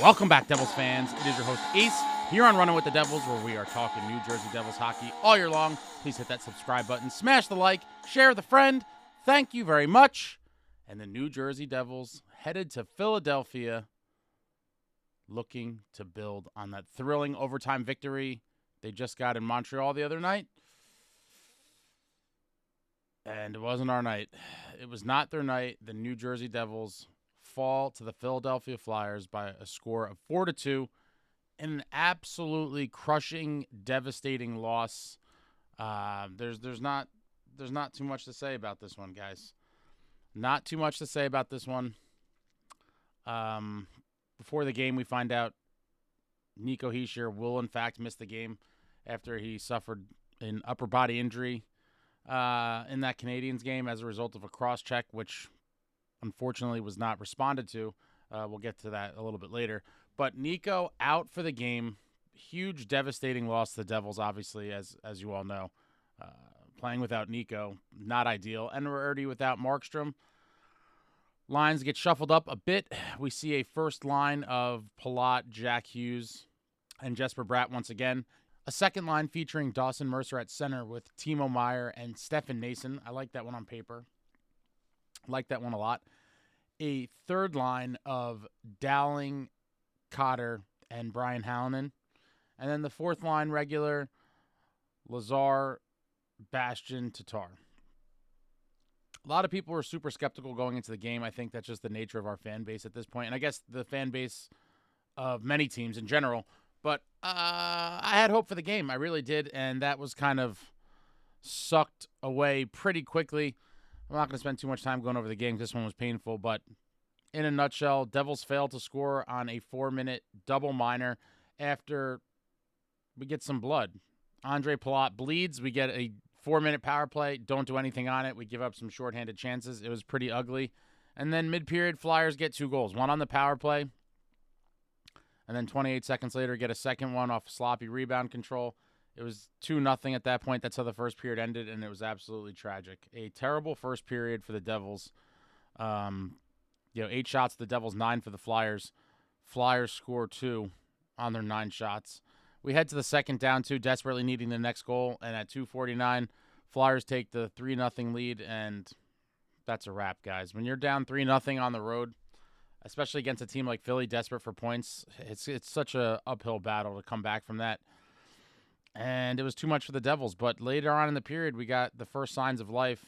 Welcome back, Devils fans. It is your host, Ace, here on Running with the Devils, where we are talking New Jersey Devils hockey all year long. Please hit that subscribe button, smash the like, share with a friend. Thank you very much. And the New Jersey Devils headed to Philadelphia, looking to build on that thrilling overtime victory they just got in Montreal the other night. And it wasn't our night. It was not their night. The New Jersey Devils fall to the Philadelphia Flyers by a score of 4-2 in an absolutely crushing, devastating loss. There's not too much to say about this one, guys. Not too much to say about this one. Before the game, we find out Nico Hischier will, in fact, miss the game after he suffered an upper body injury in that Canadiens game as a result of a cross-check, which unfortunately was not responded to. We'll get to that a little bit later. But Nico out for the game. Huge, devastating loss to the Devils, obviously, as you all know. Playing without Nico, not ideal. And we're already without Markstrom. Lines get shuffled up a bit. We see a first line of Palat, Jackhughes, and Jesperbratt once again. A second line featuring Dawson Mercer at center with Timo Meier and Stefan Nason. I like that one on paper. I like that one a lot. A third line of Dowling, Cotter, and Brian Hallinan. And then the fourth line regular, Lazar, Bastian, Tatar. A lot of people were super skeptical going into the game. I think that's just the nature of our fan base at this point. And I guess the fan base of many teams in general. But I had hope for the game. I really did. And that was kind of sucked away pretty quickly. I'm not going to spend too much time going over the game because this one was painful. But in a nutshell, Devils failed to score on a 4-minute double minor after we get some blood. Andre Palat bleeds. We get a 4-minute power play. Don't do anything on it. We give up some shorthanded chances. It was pretty ugly. And then mid-period, Flyers get 2 goals. One on the power play. And then 28 seconds later, get a second one off sloppy rebound control. It was 2-0 at that point. That's how the first period ended, and it was absolutely tragic. A terrible first period for the Devils. 8 shots to the Devils, 9 for the Flyers. Flyers score 2 on their 9 shots. We head to the second down 2, desperately needing the next goal. And at 2:49, Flyers take the 3-0 lead, and that's a wrap, guys. When you're down 3-0 on the road, especially against a team like Philly, desperate for points, it's such a uphill battle to come back from that. And it was too much for the Devils. But later on in the period, we got the first signs of life.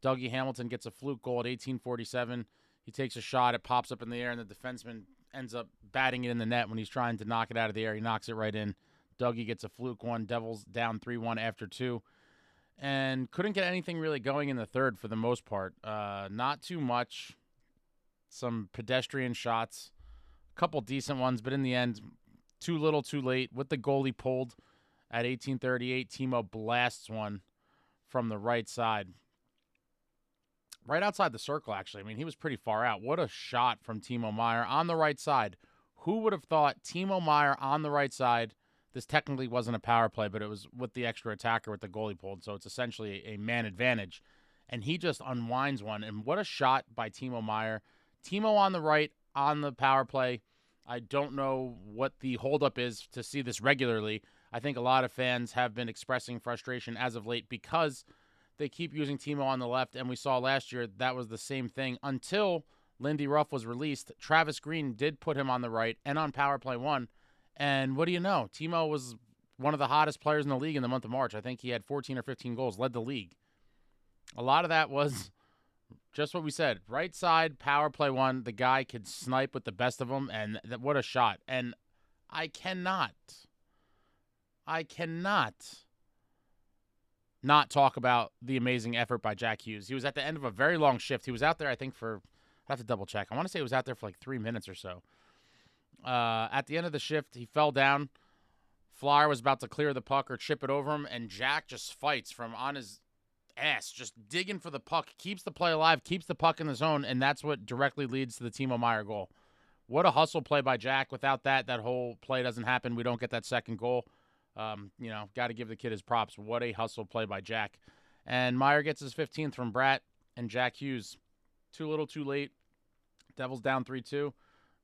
Dougie Hamilton gets a fluke goal at 18:47. He takes a shot. It pops up in the air, and the defenseman ends up batting it in the net when he's trying to knock it out of the air. He knocks it right in. Dougie gets a fluke one. Devils down 3-1 after 2. And couldn't get anything really going in the third for the most part. Not too much. Some pedestrian shots. A couple decent ones, but in the end, too little too late. With the goalie pulled at 18:38, Timo blasts one from the right side. Right outside the circle, actually. I mean, he was pretty far out. What a shot from Timo Meier on the right side. Who would have thought Timo Meier on the right side? This technically wasn't a power play, but it was with the extra attacker with the goalie pulled, so it's essentially a man advantage. And he just unwinds one. And what a shot by Timo Meier. Timo on the right on the power play. I don't know what the holdup is to see this regularly. I think a lot of fans have been expressing frustration as of late because they keep using Timo on the left, and we saw last year that was the same thing until Lindy Ruff was released. Travis Green did put him on the right and on power play 1. And what do you know? Timo was one of the hottest players in the league in the month of March. I think he had 14 or 15 goals, led the league. A lot of that was just what we said. Right side, power play 1. The guy could snipe with the best of them, and what a shot. And I cannot not talk about the amazing effort by Jackhughes. He was at the end of a very long shift. He was out there, I think, I have to double check. I want to say he was out there for like 3 minutes or so. At the end of the shift, he fell down. Flyer was about to clear the puck or chip it over him, and Jack just fights from on his ass, just digging for the puck, keeps the play alive, keeps the puck in the zone, and that's what directly leads to the Timo Meier goal. What a hustle play by Jack. Without that whole play doesn't happen. We don't get that second goal. Got to give the kid his props. What a hustle play by Jack. And Meier gets his 15th from Bratt and Jackhughes. Too little, too late. Devils down 3-2.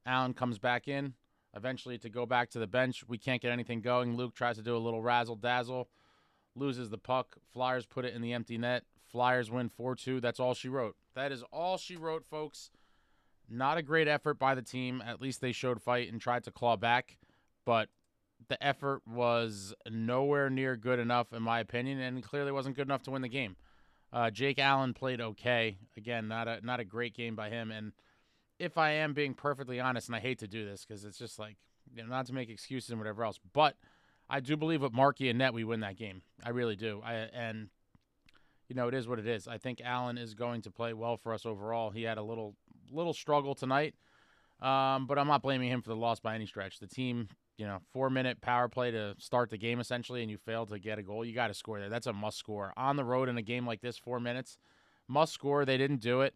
Allen comes back in. eventually to go back to the bench. We can't get anything going. Luke tries to do a little razzle-dazzle, loses the puck. Flyers put it in the empty net. Flyers win 4-2. That's all she wrote. That is all she wrote, folks. Not a great effort by the team. At least they showed fight and tried to claw back, but the effort was nowhere near good enough, in my opinion, and clearly wasn't good enough to win the game. Jake Allen played okay. Again, not a great game by him. And if I am being perfectly honest, and I hate to do this because it's just like, not to make excuses and whatever else, but I do believe with Markey and net we win that game. I really do. It is what it is. I think Allen is going to play well for us overall. He had a little struggle tonight, but I'm not blaming him for the loss by any stretch. The team, 4-minute power play to start the game essentially, and you fail to get a goal. You got to score there. That's a must score. On the road in a game like this, 4 minutes, must score. They didn't do it,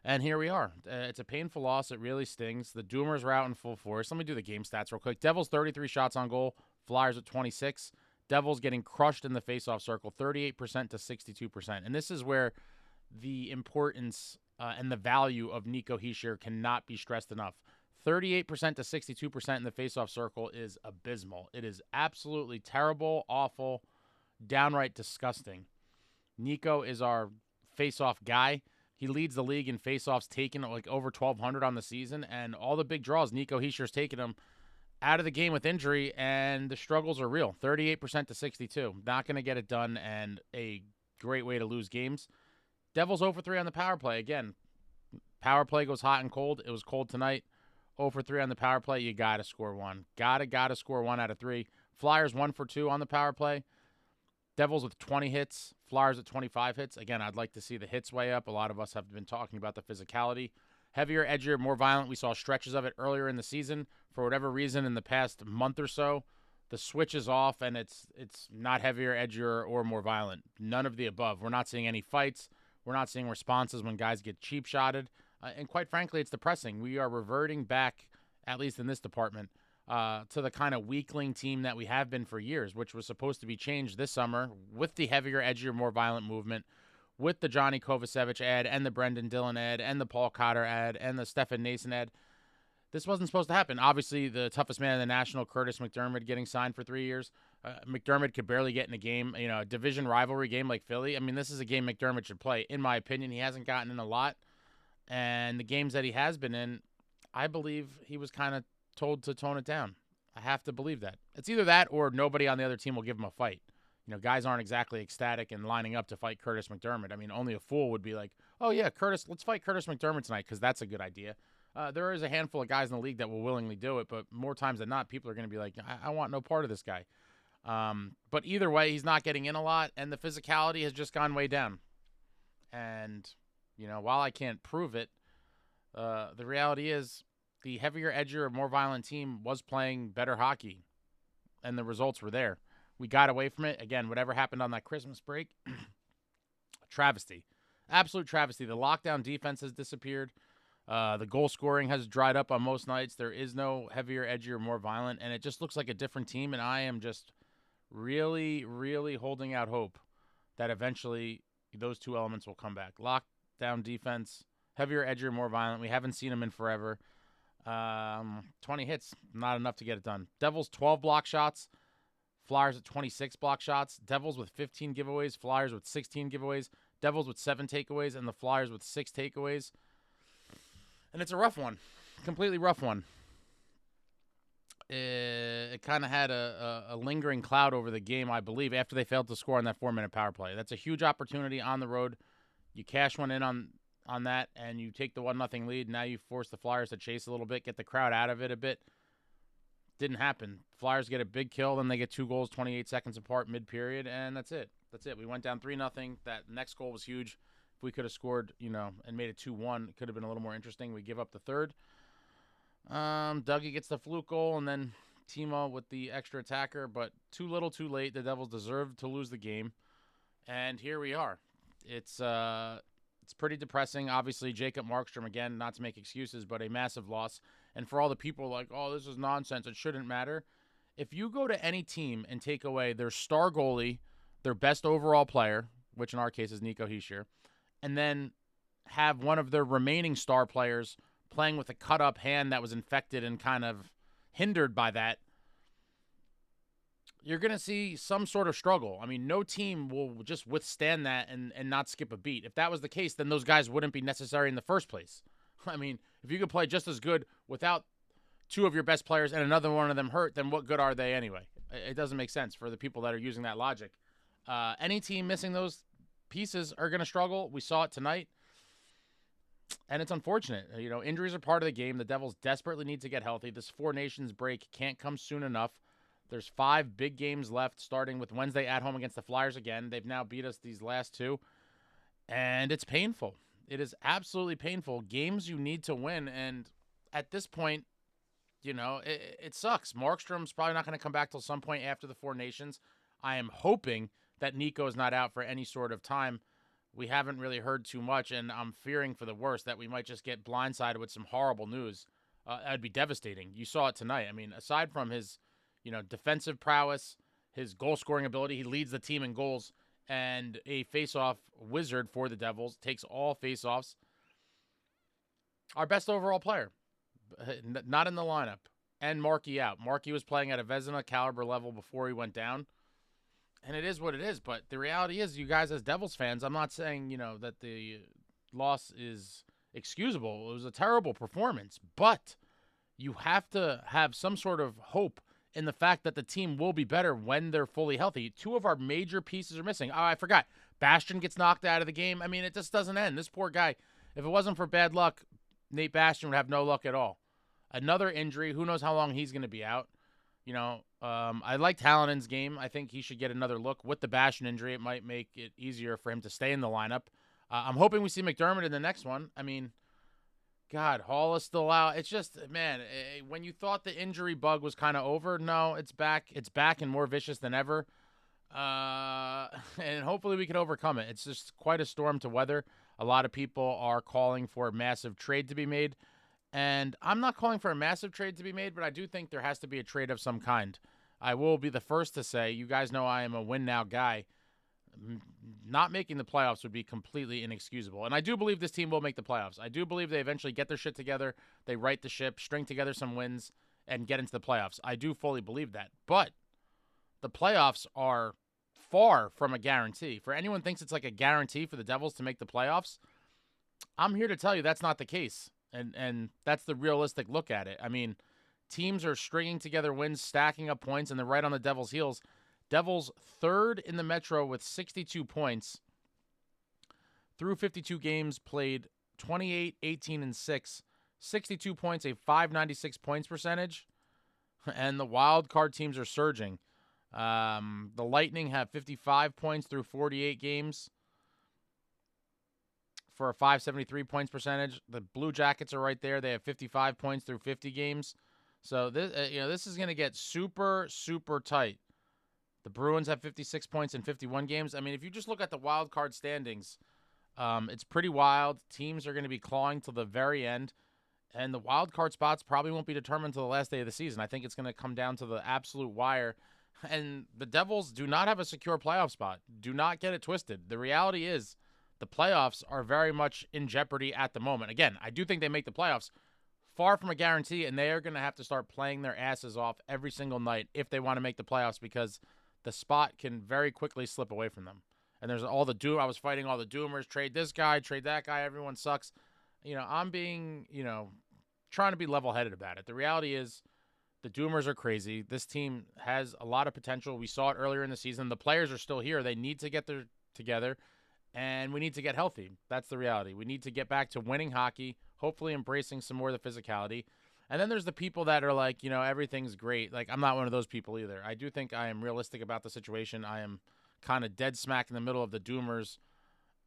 and here we are. It's a painful loss. It really stings. The Doomers are out in full force. Let me do the game stats real quick. Devils 33 shots on goal. Flyers at 26. Devils getting crushed in the faceoff circle, 38% to 62%. And this is where the importance and the value of Nico Hischier cannot be stressed enough. 38% to 62% in the faceoff circle is abysmal. It is absolutely terrible, awful, downright disgusting. Nico is our faceoff guy. He leads the league in faceoffs taken like over 1,200 on the season, and all the big draws, Nico Hischier's taken them out of the game with injury, and the struggles are real. 38% to 62. Not going to get it done, and a great way to lose games. Devils 0 for 3 on the power play. Again, power play goes hot and cold. It was cold tonight. 0 for 3 on the power play. You got to score one. Got to score 1 out of 3. Flyers 1 for 2 on the power play. Devils with 20 hits. Flyers with 25 hits. Again, I'd like to see the hits way up. A lot of us have been talking about the physicality. Heavier, edgier, more violent. We saw stretches of it earlier in the season. For whatever reason, in the past month or so, the switch is off, and it's not heavier, edgier, or more violent. None of the above. We're not seeing any fights. We're not seeing responses when guys get cheap-shotted. And quite frankly, it's depressing. We are reverting back, at least in this department, to the kind of weakling team that we have been for years, which was supposed to be changed this summer with the heavier, edgier, more violent movement, with the Johnny Kovacevic ad and the Brendan Dillon ad and the Paul Cotter ad and the Stefan Nason ad. This wasn't supposed to happen. Obviously, the toughest man in the National, Curtis McDermott, getting signed for 3 years. McDermott could barely get in a game, a division rivalry game like Philly. I mean, this is a game McDermott should play. In my opinion, he hasn't gotten in a lot. And the games that he has been in, I believe he was kind of told to tone it down. I have to believe that. It's either that or nobody on the other team will give him a fight. Guys aren't exactly ecstatic and lining up to fight Curtis McDermott. I mean, only a fool would be like, oh, yeah, let's fight Curtis McDermott tonight because that's a good idea. There is a handful of guys in the league that will willingly do it, but more times than not, people are going to be like, I want no part of this guy. But either way, he's not getting in a lot, and the physicality has just gone way down. And, while I can't prove it, the reality is the heavier, edgier, more violent team was playing better hockey, and the results were there. We got away from it. Again, whatever happened on that Christmas break, travesty. Absolute travesty. The lockdown defense has disappeared. The goal scoring has dried up on most nights. There is no heavier, edgier, more violent, and it just looks like a different team, and I am just really, really holding out hope that eventually those two elements will come back. Lockdown defense, heavier, edgier, more violent. We haven't seen them in forever. 20 hits, not enough to get it done. Devils, 12 block shots. Flyers at 26 block shots. Devils with 15 giveaways. Flyers with 16 giveaways. Devils with 7 takeaways, and the Flyers with 6 takeaways. And it's a rough one. Completely rough one. It kind of had a lingering cloud over the game, I believe, after they failed to score on that 4-minute power play. That's a huge opportunity on the road. You cash one in on that, and you take the 1-0 lead. Now you force the Flyers to chase a little bit, get the crowd out of it a bit. Didn't happen. Flyers get a big kill, then they get 2 goals 28 seconds apart mid-period, and that's it. We went down 3-0. That next goal was huge. If we could have scored, and made it 2-1, it could have been a little more interesting. We give up the third. Dougie gets the fluke goal, and then Timo with the extra attacker, but too little, too late. The Devils deserved to lose the game, and here we are. It's pretty depressing. Obviously, Jacob Markstrom, again, not to make excuses, but a massive loss. And for all the people like, oh, this is nonsense, it shouldn't matter. If you go to any team and take away their star goalie, their best overall player, which in our case is Nico Hischier, and then have one of their remaining star players playing with a cut-up hand that was infected and kind of hindered by that, you're going to see some sort of struggle. I mean, no team will just withstand that and not skip a beat. If that was the case, then those guys wouldn't be necessary in the first place. I mean, if you could play just as good without two of your best players and another one of them hurt, then what good are they anyway? It doesn't make sense for the people that are using that logic. Any team missing those pieces are going to struggle. We saw it tonight, and it's unfortunate. You know, injuries are part of the game. The Devils desperately need to get healthy. This Four Nations break can't come soon enough. There's 5 big games left, starting with Wednesday at home against the Flyers again. They've now beat us these last 2, and it's painful. It is absolutely painful. Games you need to win, and at this point, you know, it sucks. Markstrom's probably not going to come back till some point after the Four Nations. I am hoping that Nico is not out for any sort of time. We haven't really heard too much, and I'm fearing for the worst, that we might just get blindsided with some horrible news. That'd be devastating. You saw it tonight. I mean, aside from his, you know, defensive prowess, his goal-scoring ability, he leads the team in goals, and a face-off wizard for the Devils, takes all face-offs. Our best overall player, not in the lineup, and Markey out. Markey was playing at a Vezina caliber level before he went down, and it is what it is. But the reality is, you guys as Devils fans, I'm not saying, you know, that the loss is excusable. It was a terrible performance, but you have to have some sort of hope in the fact that the team will be better when they're fully healthy. 2 of our major pieces are missing. Oh, I forgot. Bastian gets knocked out of the game. I mean, it just doesn't end. This poor guy, if it wasn't for bad luck, Nate Bastian would have no luck at all. Another injury. Who knows how long he's going to be out. You know, I liked Hallinen's game. I think he should get another look. With the Bastian injury, it might make it easier for him to stay in the lineup. I'm hoping we see McDermott in the next one. I mean, God, Hall is still out. It's just, man, when you thought the injury bug was kind of over, no, it's back. It's back and more vicious than ever. And hopefully we can overcome it. It's just quite a storm to weather. A lot of people are calling for a massive trade to be made. And I'm not calling for a massive trade to be made, but I do think there has to be a trade of some kind. I will be the first to say, you guys know I am a win-now guy. Not making the playoffs would be completely inexcusable. And I do believe this team will make the playoffs. I do believe they eventually get their shit together, they right the ship, string together some wins, and get into the playoffs. I do fully believe that. But the playoffs are far from a guarantee. For anyone who thinks it's like a guarantee for the Devils to make the playoffs, I'm here to tell you that's not the case. And that's the realistic look at it. I mean, teams are stringing together wins, stacking up points, and they're right on the Devils' heels. Devils 3rd in the Metro with 62 points. Through 52 games played, 28, 18, and 6. 62 points, a .596 points percentage. And the wild card teams are surging. The Lightning have 55 points through 48 games for a .573 points percentage. The Blue Jackets are right there. They have 55 points through 50 games. So this, this is going to get super, super tight. The Bruins have 56 points in 51 games. I mean, if you just look at the wild card standings, it's pretty wild. Teams are going to be clawing till the very end. And the wild card spots probably won't be determined until the last day of the season. I think it's going to come down to the absolute wire. And the Devils do not have a secure playoff spot. Do not get it twisted. The reality is the playoffs are very much in jeopardy at the moment. Again, I do think they make the playoffs. Far from a guarantee, and they are going to have to start playing their asses off every single night if they want to make the playoffs, because the spot can very quickly slip away from them. And there's all the doom. I was fighting all the doomers. Trade this guy, trade that guy. Everyone sucks. I'm being, trying to be level-headed about it. The reality is the doomers are crazy. This team has a lot of potential. We saw it earlier in the season. The players are still here. They need to get together, and we need to get healthy. That's the reality. We need to get back to winning hockey, hopefully embracing some more of the physicality. And then there's the people that are like, everything's great. Like, I'm not one of those people either. I do think I am realistic about the situation. I am kind of dead smack in the middle of the doomers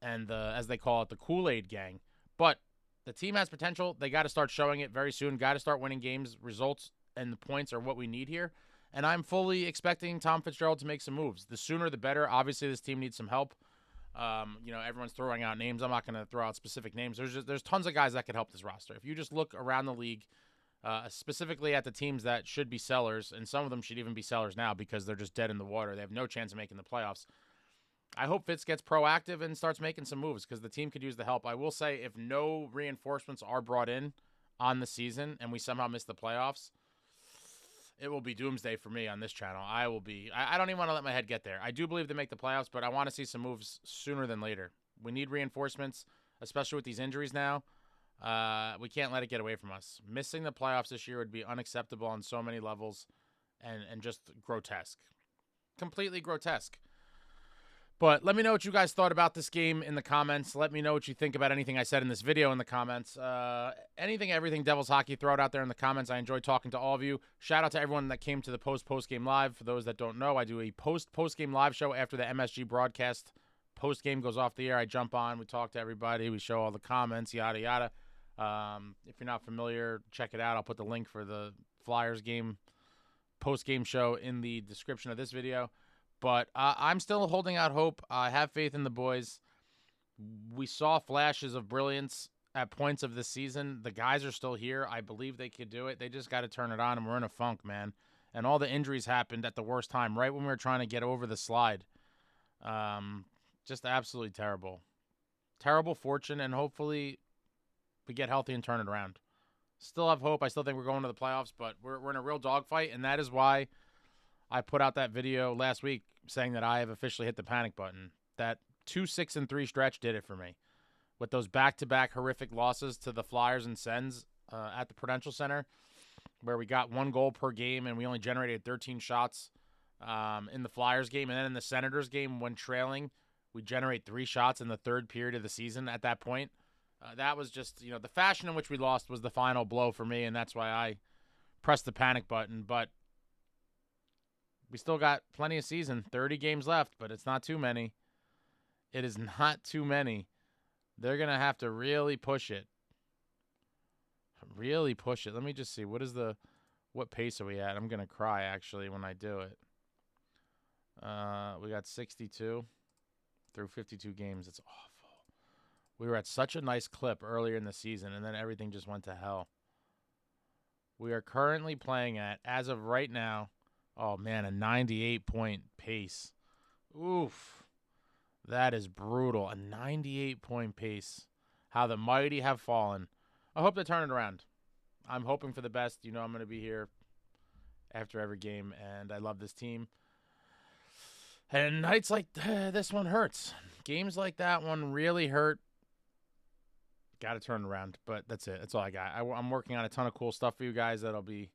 and the, as they call it, the Kool-Aid gang. But the team has potential. They got to start showing it very soon. Got to start winning games. Results and the points are what we need here. And I'm fully expecting Tom Fitzgerald to make some moves. The sooner the better. Obviously, this team needs some help. Everyone's throwing out names. I'm not going to throw out specific names. There's tons of guys that could help this roster. If you just look around the league, specifically at the teams that should be sellers, and some of them should even be sellers now because they're just dead in the water. They have no chance of making the playoffs. I hope Fitz gets proactive and starts making some moves because the team could use the help. I will say, if no reinforcements are brought in on the season and we somehow miss the playoffs, it will be doomsday for me on this channel. I don't even want to let my head get there. I do believe they make the playoffs, but I want to see some moves sooner than later. We need reinforcements, especially with these injuries now. We can't let it get away from us. Missing the playoffs this year would be unacceptable on so many levels and just grotesque. Completely grotesque. But let me know what you guys thought about this game in the comments. Let me know what you think about anything I said in this video in the comments. Anything, everything Devils hockey, throw it out there in the comments. I enjoy talking to all of you. Shout out to everyone that came to the Post-Postgame Live. For those that don't know, I do a Post-Postgame Live show after the MSG broadcast. Post-game goes off the air. I jump on. We talk to everybody. We show all the comments, yada, yada. If you're not familiar, check it out. I'll put the link for the Flyers game post-game show in the description of this video. But I'm still holding out hope. I have faith in the boys. We saw flashes of brilliance at points of this season. The guys are still here. I believe they could do it. They just got to turn it on, and we're in a funk, man. And all the injuries happened at the worst time, right when we were trying to get over the slide. Just absolutely terrible. Terrible fortune, and hopefully we get healthy and turn it around. Still have hope. I still think we're going to the playoffs, but we're in a real dogfight, and that is why I put out that video last week saying that I have officially hit the panic button. That 2-6-3 stretch did it for me. With those back-to-back horrific losses to the Flyers and Sens at the Prudential Center, where we got 1 goal per game and we only generated 13 shots in the Flyers game. And then in the Senators game, when trailing, we generate 3 shots in the 3rd period of the season at that point. That was just, the fashion in which we lost was the final blow for me, and that's why I pressed the panic button. But we still got plenty of season, 30 games left, but it's not too many. It is not too many. They're going to have to really push it. Really push it. Let me just see. What pace are we at? I'm going to cry, actually, when I do it. We got 62 through 52 games. It's awful. We were at such a nice clip earlier in the season, and then everything just went to hell. We are currently playing at, as of right now, oh, man, a 98-point pace. Oof. That is brutal. A 98-point pace. How the mighty have fallen. I hope they turn it around. I'm hoping for the best. I'm going to be here after every game, and I love this team. And nights like this one hurts. Games like that one really hurt. Got to turn it around, but that's it. That's all I got. I'm working on a ton of cool stuff for you guys that'll be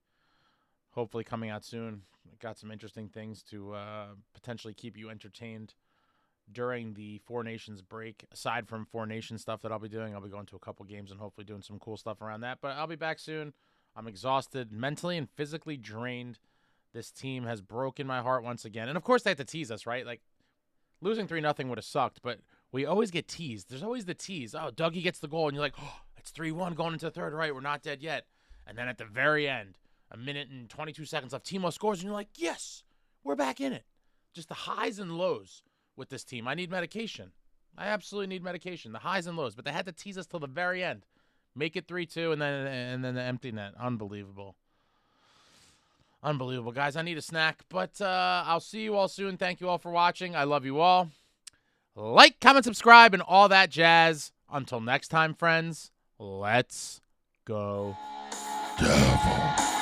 hopefully coming out soon. Got some interesting things to potentially keep you entertained during the Four Nations break. Aside from Four Nations stuff that I'll be doing, I'll be going to a couple games and hopefully doing some cool stuff around that. But I'll be back soon. I'm exhausted, mentally and physically drained. This team has broken my heart once again. And, of course, they have to tease us, right? Like, losing 3-0 would have sucked, but we always get teased. There's always the tease. Oh, Dougie gets the goal, and you're like, oh, it's 3-1 going into the third, right? We're not dead yet. And then at the very end, a minute and 22 seconds left, Timo scores, and you're like, yes, we're back in it. Just the highs and lows with this team. I need medication. I absolutely need medication. The highs and lows. But they had to tease us till the very end. Make it 3-2, and then the empty net. Unbelievable. Unbelievable, guys. I need a snack. But I'll see you all soon. Thank you all for watching. I love you all. Like, comment, subscribe, and all that jazz. Until next time, friends, let's go Devils.